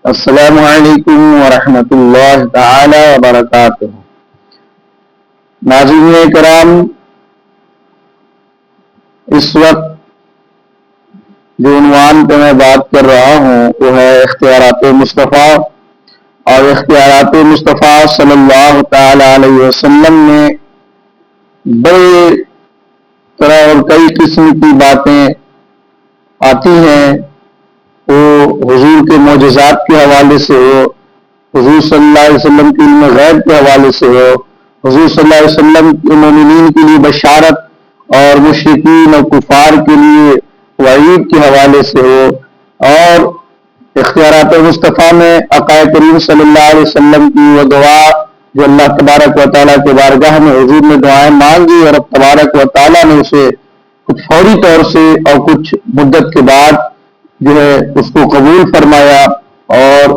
السلام علیکم ورحمۃ اللہ تعالی وبرکاتہ۔ ناظرین کرام، اس وقت جو عنوان پہ میں بات کر رہا ہوں وہ ہے اختیارات مصطفیٰ، اور اختیارات مصطفیٰ صلی اللہ تعالی علیہ وسلم میں بڑے طرح اور کئی قسم کی باتیں آتی ہیں، وہ حضور کے معجزات کے حوالے سے ہو، حضور صلی اللہ علیہ وسلم کے علم غیب کے حوالے سے ہو، حضور صلی اللہ علیہ وسلم کے مومنین کے لیے بشارت اور مشرکین اور کفار کے لیے وعید کے حوالے سے ہو، اور اختیارات مصطفیٰ میں آقا کریم صلی اللہ علیہ وسلم کی وہ دعا جو اللہ تبارک و تعالیٰ کے بارگاہ میں حضور نے دعائیں مانگی اور اب تبارک و تعالیٰ نے اسے کچھ فوری طور سے اور کچھ مدت کے بعد جو ہے اس کو قبول فرمایا، اور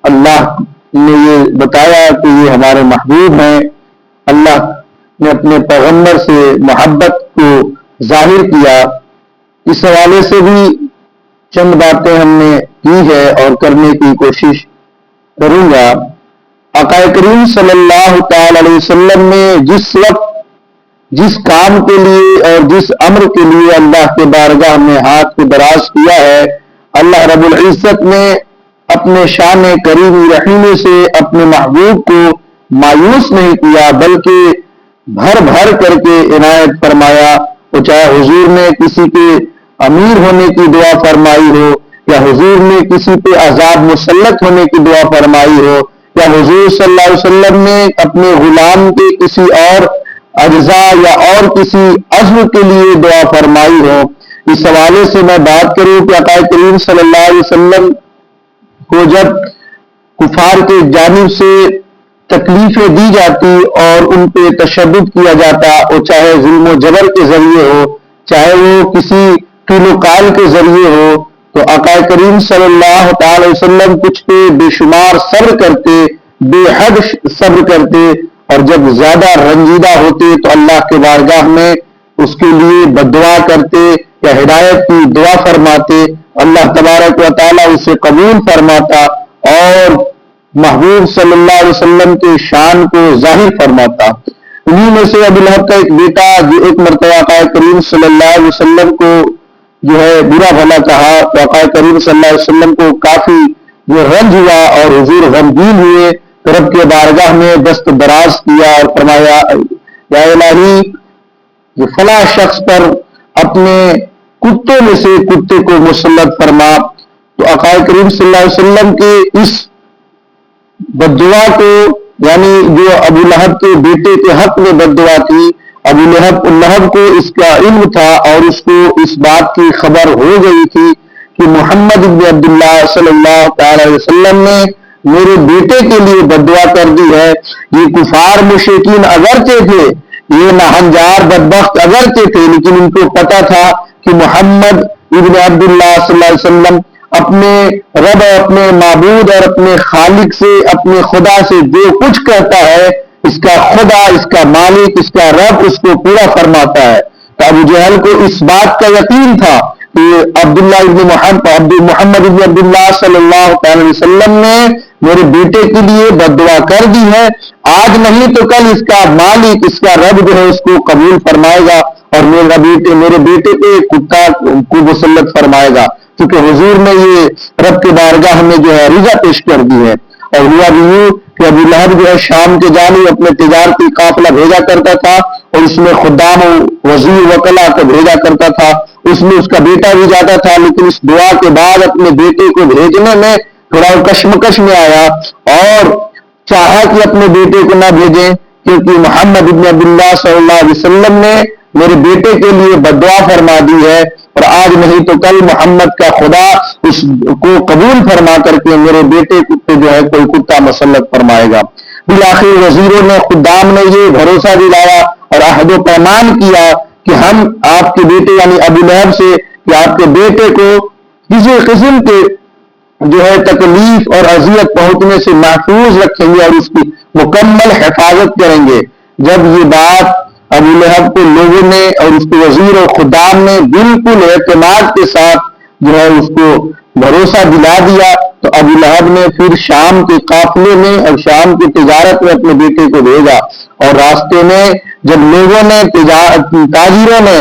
اللہ نے یہ بتایا کہ یہ ہمارے محبوب ہیں۔ اللہ نے اپنے پیغمبر سے محبت کو ظاہر کیا۔ اس حوالے سے بھی چند باتیں ہم نے کی ہے اور کرنے کی کوشش کروں گا۔ آقا کریم صلی اللہ تعالی علیہ وسلم نے جس وقت جس کام کے لیے اور جس امر کے لیے اللہ کے بارگاہ میں ہاتھ کو دراز کیا ہے، اللہ رب العزت نے اپنے شان کریمی رحیمی سے اپنے محبوب کو مایوس نہیں کیا، بلکہ بھر بھر کر کے عنایت فرمایا۔ وہ چاہے حضور نے کسی کے امیر ہونے کی دعا فرمائی ہو، یا حضور نے کسی پہ عذاب مسلط ہونے کی دعا فرمائی ہو، یا حضور صلی اللہ علیہ وسلم نے اپنے غلام کے کسی اور اجزاء یا اور کسی عضو کے لیے دعا فرمائی ہو۔ اس حوالے سے میں بات کروں کہ آقا کریم صلی اللہ علیہ وسلم کو جب کفار کے جانب سے تکلیفیں دی جاتی اور ان پہ تشدد کیا جاتا، وہ چاہے ظلم و جبر کے ذریعے ہو، چاہے وہ کسی قیل و قال کے ذریعے ہو، تو آقا کریم صلی اللہ تعالی وسلم کچھ پہ بے شمار صبر کرتے، بے حد صبر کرتے، اور جب زیادہ رنجیدہ ہوتے تو اللہ کے بارگاہ میں اس کے لیے بددعا کرتے یا ہدایت کی دعا فرماتے، اللہ تبارک و تعالیٰ اسے قبول فرماتا اور محبوب صلی اللہ علیہ وسلم کے شان کو ظاہر فرماتا۔ انہی میں سے ابو لہب کا ایک بیٹا جو ایک مرتبہ آقا کریم صلی اللہ علیہ وسلم کو جو ہے برا بھلا کہا، تو آقا کریم صلی اللہ علیہ وسلم کو کافی جو رنج ہوا اور حضور غمگین ہوئے، رب کے بارگاہ میں دست دراز کیا اور فرمایا، یا الہی جو فلاں شخص پر اپنے کتوں میں سے کتے کو مسلط فرما۔ تو آقا کریم صلی اللہ علیہ وسلم کے اس بددعا کو، یعنی جو ابو لہب کے بیٹے کے حق میں بددعا تھی، ابو لہب کو اس کا علم تھا اور اس کو اس بات کی خبر ہو گئی تھی کہ محمد بن عبداللہ صلی اللہ تعالی علیہ وسلم نے میرے بیٹے کے لیے بددعا کر دی ہے۔ یہ کفار مشرکین اگرچہ تھے، یہ ناہنجار بدبخت اگرچہ تھے، لیکن ان کو پتا تھا کہ محمد ابن عبداللہ صلی اللہ علیہ وسلم اپنے رب، اپنے معبود اور اپنے خالق سے، اپنے خدا سے جو کچھ کہتا ہے، اس کا خدا، اس کا مالک، اس کا رب اس کو پورا فرماتا ہے۔ تو ابو جہل کو اس بات کا یقین تھا کہ محمد ابن عبداللہ صلی اللہ تعالی وسلم نے میرے بیٹے کے لیے بددعا کر دی ہے، آج نہیں تو کل اس کا مالک، اس کا رب جو ہے اس کو قبول فرمائے گا اور میرے بیٹے پہ کتا کو مسلط فرمائے گا، کیونکہ حضور نے یہ رب کے بارگاہ میں جو ہے رضا پیش کر دی ہے۔ اور ہوا بھی یوں کہ ابو لہب جو ہے شام کے جانب اپنے تجارتی قافلہ بھیجا کرتا تھا، اور اس میں خدام وزیر وکلا کو بھیجا کرتا تھا، اس میں اس کا بیٹا بھی جاتا تھا، لیکن اس دعا کے بعد اپنے بیٹے کو بھیجنے میں تھوڑا کشمکش میں آیا اور چاہا کہ اپنے بیٹے کو نہ بھیجیں، کیونکہ محمد ابن عبداللہ صلی اللہ علیہ وسلم نے میرے بیٹے کے لیے بددعا فرما دی ہے، اور آج نہیں تو کل محمد کا خدا اس کو قبول فرما کر کے میرے بیٹے پہ جو ہے کوئی کتا مسلط فرمائے گا۔ بالآخر وزیروں نے، خدام نے یہ بھروسہ دلایا اور عہد و پیمان کیا کہ ہم آپ کے بیٹے یعنی ابو لہب سے کہ آپ کے بیٹے کو کسی قسم کے جو ہے تکلیف اور اذیت پہنچنے سے محفوظ رکھیں گے اور اس کی مکمل حفاظت کریں گے۔ جب یہ بات ابو لہب کو لوگوں نے اور اس کے وزیر اور خدام نے بالکل اعتماد کے ساتھ جو ہے اس کو بھروسہ دلا دیا، تو تو ابو لہب نے پھر شام کے قافلے میں اور شام کی تجارت میں اپنے بیٹے کو بھیجا، اور راستے میں جب لوگوں نے تاجروں نے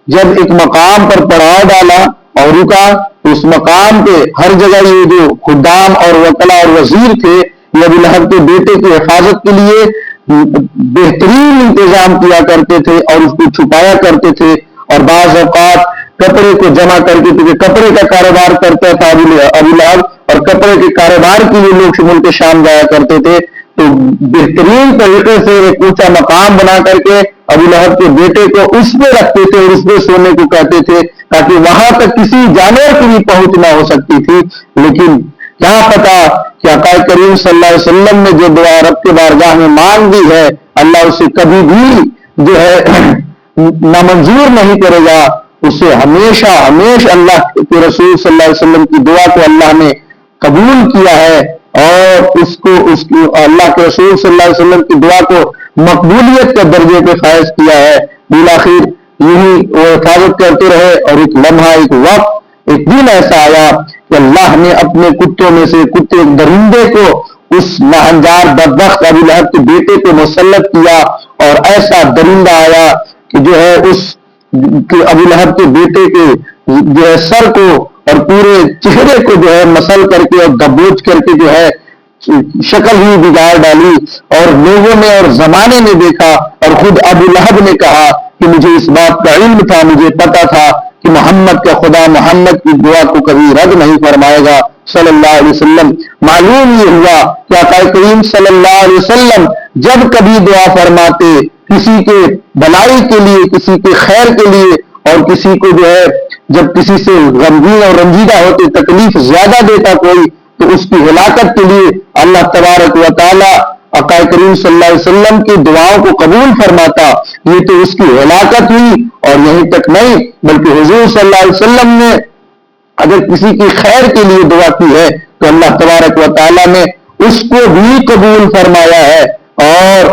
جب ایک مقام پر پڑاؤ ڈالا اور رکا، اس مقام پہ ہر جگہ یہ جو خدام اور وکلا اور وزیر تھے یہ ابو لہب کے بیٹے کی حفاظت کے لیے بہترین انتظام کیا کرتے تھے اور اس کو چھپایا کرتے تھے، اور بعض اوقات کپڑے کو جمع کر کے، کیونکہ کپڑے کا کاروبار کرتا تھا ابو لہب، اور کپڑے کے کاروبار کے لیے لوگ ملک شام جایا کرتے تھے، تو بہترین طریقے سے ایک اونچا مقام بنا کر کے ابو لہب کے بیٹے کو اس پہ رکھتے تھے اور اس پہ سونے کو کہتے تھے تاکہ وہاں تک کسی جانور کی بھی پہنچ نہ ہو سکتی تھی۔ لیکن کیا پتا کہ آقا کریم صلی اللہ علیہ وسلم نے جو دعا رب کے بارگاہ میں مانگ دی ہے اللہ اسے کبھی بھی جو ہے نامنظور نہیں کرے گا، اسے ہمیشہ اللہ کے رسول صلی اللہ علیہ وسلم کی دعا کو اللہ نے قبول کیا ہے، اور اس کو اللہ کے رسول صلی اللہ علیہ وسلم کی دعا کو مقبولیت کے درجے پہ فائز کیا ہے۔ بالآخر یہی وہ حفاظت کرتے رہے، اور ایک لمحہ، ایک وقت، ایک دن ایسا آیا کہ اللہ نے اپنے کتوں میں سے ایک درندے کو اس ناہنجار بدبخت ابو لہب کے بیٹے پہ مسلط کیا، اور ایسا درندہ آیا کہ جو ہے اس ابو لہب کے بیٹے کے جو ہے سر کو اور پورے چہرے کو جو ہے مسل کر کے اور دبوچ کر کے جو ہے شکل ہی بگاڑ ڈالی، اور لوگوں نے اور زمانے نے دیکھا، اور خود ابو لہب نے کہا کہ مجھے اس بات کا علم تھا، مجھے پتا تھا کہ محمد کا خدا محمد کی دعا کو کبھی رد نہیں فرمائے گا صلی اللہ علیہ وسلم۔ معلوم یہ ہوا کہ آقا کریم صلی اللہ علیہ وسلم جب کبھی دعا فرماتے کسی کے بھلائی کے لیے، کسی کے خیر کے لیے، اور کسی کو جو ہے جب کسی سے غمگین اور رنجیدہ ہوتے، تکلیف زیادہ دیتا کوئی، تو اس کی ہلاکت کے لیے اللہ تبارک و تعالی آقا کریم صلی اللہ علیہ وسلم کی دعاؤں کو قبول فرماتا۔ یہ تو اس کی ہلاکت ہوئی، اور یہیں تک نہیں بلکہ حضور صلی اللہ علیہ وسلم نے اگر کسی کی خیر کے لیے دعا کی ہے تو اللہ تبارک و تعالی نے اس کو بھی قبول فرمایا ہے، اور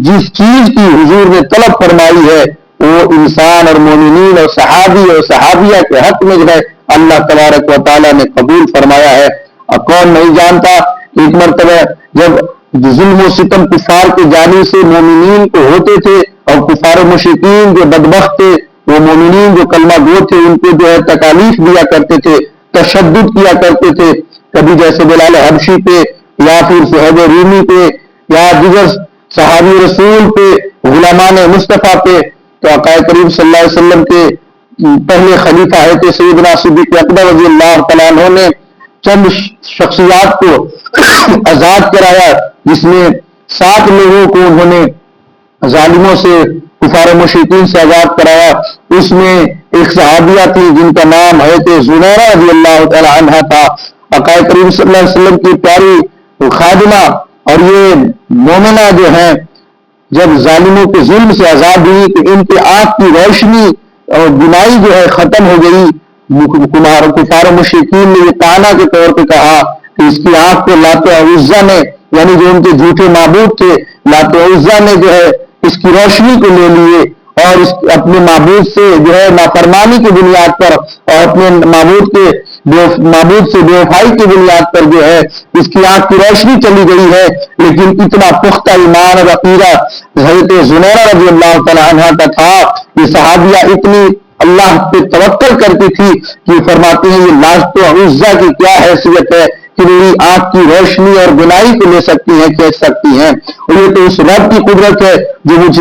جس چیز کی حضور نے طلب فرمائی ہے وہ انسان اور مومنین اور صحابی اور صحابیہ کے حق میں جو ہے اللہ تبارک و تعالی نے قبول فرمایا ہے۔ اور کون نہیں جانتا، ایک مرتبہ جب ظلم و ستم کفار کی جانب سے مومنین کو ہوتے تھے، اور کفار و مشرکین جو بدبخت تھے، وہ مومنین جو کلمہ گو تھے ان کو جو ہے تکالیف دیا کرتے تھے، تشدد کیا کرتے تھے، کبھی جیسے بلال حبشی پہ، یا پھر صہیب رومی پہ، یا دیگر صحابی رسول پہ، غلامان مصطفیٰ پہ، تو آقا کریم صلی اللہ علیہ وسلم کے پہلے خلیفہ ہے سیدنا صدیق اکبر رضی اللہ تعالیٰ عنہ نے چند شخصیات کو آزاد کرایا، جس میں 7 لوگوں کو انہوں نے ظالموں سے، کفار و مشرکین سے آزاد کرایا۔ اس میں ایک صحابیہ تھی جن کا نام حضرت زنیرہ رضی اللہ تعالی عنہ تھا، آقا کریم صلی اللہ علیہ وسلم کی پیاری خادمہ، اور یہ مومنہ جو ہیں جب ظالموں کے ظلم سے آزاد ہوئی تو ان کے آنکھ کی روشنی اور بینائی جو ہے ختم ہو گئی۔ کفار و مشرکین نے یہ طعنہ کے طور پہ کہا کہ اس کی آنکھ کو لات و عزا نے، یعنی جو ان کے جھوٹے معبود تھے، لات و عزا نے جو ہے اس کی روشنی کو لے لیے، اور اپنے معبود سے جو ہے نافرمانی کی بنیاد پر، اور اپنے معبود سے بے وفائی کی بنیاد پر جو ہے اس کی آنکھ کی روشنی چلی گئی ہے۔ لیکن اتنا پختہ ایمان اور عقیدہ حضرت زنیرہ رضی اللہ تعالی عنہ کا تھا، یہ صحابیہ اتنی اللہ پہ توکل کرتی تھی کہ فرماتی ہیں یہ لات و عزا کی کیا حیثیت ہے کہ میری آنکھ کی روشنی اور بنائی کو لے سکتی ہیں، کہہ سکتی ہیں، اور یہ تو اس رب کی قدرت ہے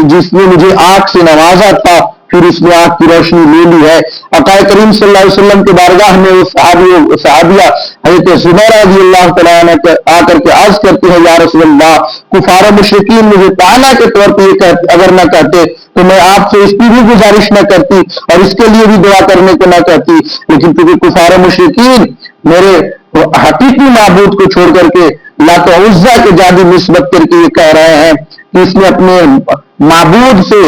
جس نے مجھے آنکھ سے نوازا تھا، پھر اس نے آنکھ کی روشنی لے لی ہے۔ آقا کریم صلی اللہ علیہ وسلم کے بارگاہ میں وہ صحابیہ حضرت زبیرہ رضی اللہ تعالیٰ عنہ آ کر کے عرض کرتے ہیں یا رسول اللہ، کفار و مشرکین مجھے طعنہ کے طور پہ یہ اگر نہ کہتے تو میں آپ سے اس کی بھی گزارش نہ کرتی اور اس کے لیے بھی دعا کرنے کو نہ کہتی، لیکن کیونکہ کفار و مشرکین میرے حقیقی معبود کو چھوڑ کر کے لات و عزا کے جادو نسبت کر کے یہ کہہ رہے ہیں کہ اس نے اپنے معبود سے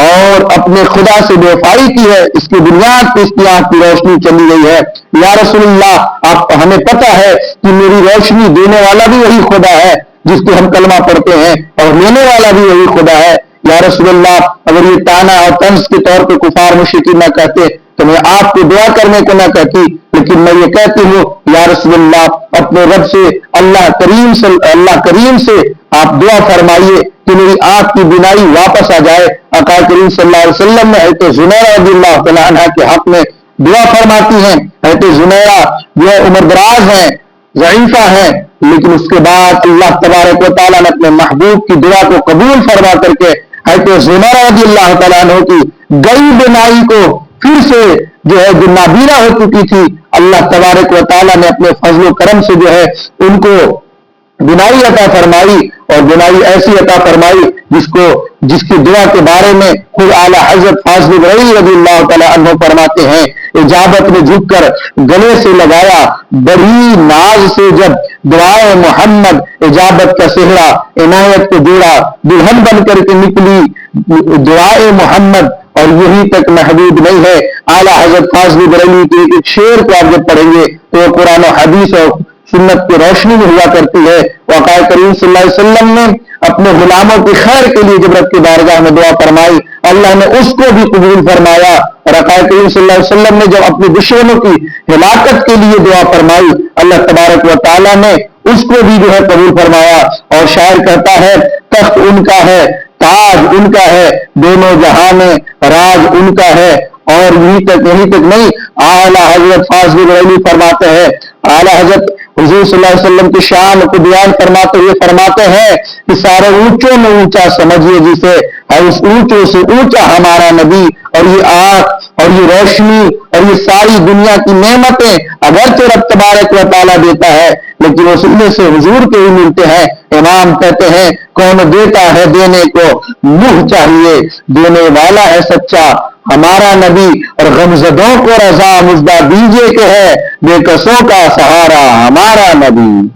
اور اپنے خدا سے بے وفائی کی ہے، اس کی بنیاد پہ اس کی آنکھ کی روشنی چلی گئی ہے۔ یا رسول اللہ، آپ ہمیں پتہ ہے کہ میری روشنی دینے والا بھی وہی خدا ہے جس کو ہم کلمہ پڑھتے ہیں، اور لینے والا بھی وہی خدا ہے۔ یا رسول اللہ، اگر یہ طعنہ اور طنز کے طور پہ کفار مشرکین نہ کہتے تو میں آپ کو دعا کرنے کو نہ کہتی، لیکن میں یہ کہتی ہوں یا رسول اللہ، اپنے رب سے اللہ کریم سے آپ دعا فرمائیے کہ میری آنکھ کی بینائی واپس آ جائے۔ آقا کریم صلی اللہ علیہ وسلم نے حضرت زنیرہ رضی اللہ تعالیٰ عنہ کے حق میں دعا فرماتی ہیں۔ حضرت زنیرہ جو عمر دراز ہیں، ضعیفہ ہیں، لیکن اس کے بعد اللہ تبارک و تعالیٰ نے اپنے محبوب کی دعا کو قبول فرما کر کے حضرت زنیرہ رضی اللہ تعالیٰ عنہ کی گئی بینائی کو پھر سے جو نابینا ہو چکی تھی، اللہ تبارک و تعالیٰ نے اپنے فضل و کرم سے ان کو بینائی عطا فرمائی، اور بینائی ایسی عطا فرمائی جس کی دعا کے بارے میں خود اعلیٰ حضرت فاضل بریلوی رضی اللہ تعالیٰ عنہ فرماتے ہیں، اجابت میں جھک کر گلے سے لگایا، بڑی ناز سے جب دعائے محمد اجابت کا صحرا عنایت کو جوڑا، دلہن بن کر کے نکلی دعائے محمد، اور یہیں تک محدود نہیں ہے۔ اعلیٰ حضرت فاضل بریلوی کے ایک شعر کو آپ جب پڑھیں گے تو وہ قرآن و حدیث اور سنت کی روشنی میں ہوا کرتی ہے۔ آقا کریم صلی اللہ علیہ وسلم نے اپنے غلاموں کی خیر کے لیے جب رب کی بارگاہ میں دعا فرمائی، اللہ نے اس کو بھی قبول فرمایا، اور آقا کریم صلی اللہ علیہ وسلم نے جب اپنے دشمنوں کی ہلاکت کے لیے دعا فرمائی، اللہ تبارک و تعالیٰ نے اس کو بھی قبول فرمایا۔ اور شاعر کہتا ہے، تخت ان کا ہے، تاج ان کا ہے، دونوں جہاں میں راج ان کا ہے، اور یہیں تک نہیں، اعلیٰ حضرت فاضل بریلوی فرماتے ہیں، اعلیٰ حضرت حضور صلی اللہ علیہ وسلم کی شان کو بیان فرماتے ہوئے فرماتے ہیں کہ سارے اونچوں میں اونچا سمجھیے جسے، ہے اس اونچوں سے اونچا ہمارا نبی، اور یہ آنکھ اور یہ روشنی اور یہ ساری دنیا کی نعمتیں اگرچہ رب تبارک و تعالیٰ دیتا ہے، لیکن اس میں سے حضور کے ہی ملتے ہیں۔ امام کہتے ہیں، کون دیتا ہے دینے کو منہ چاہیے، دینے والا ہے سچا ہمارا نبی، اور غمزدوں کو رضا مژدہ دیجیے کہ ہے بے کسوں کا سہارا ہمارا نبی۔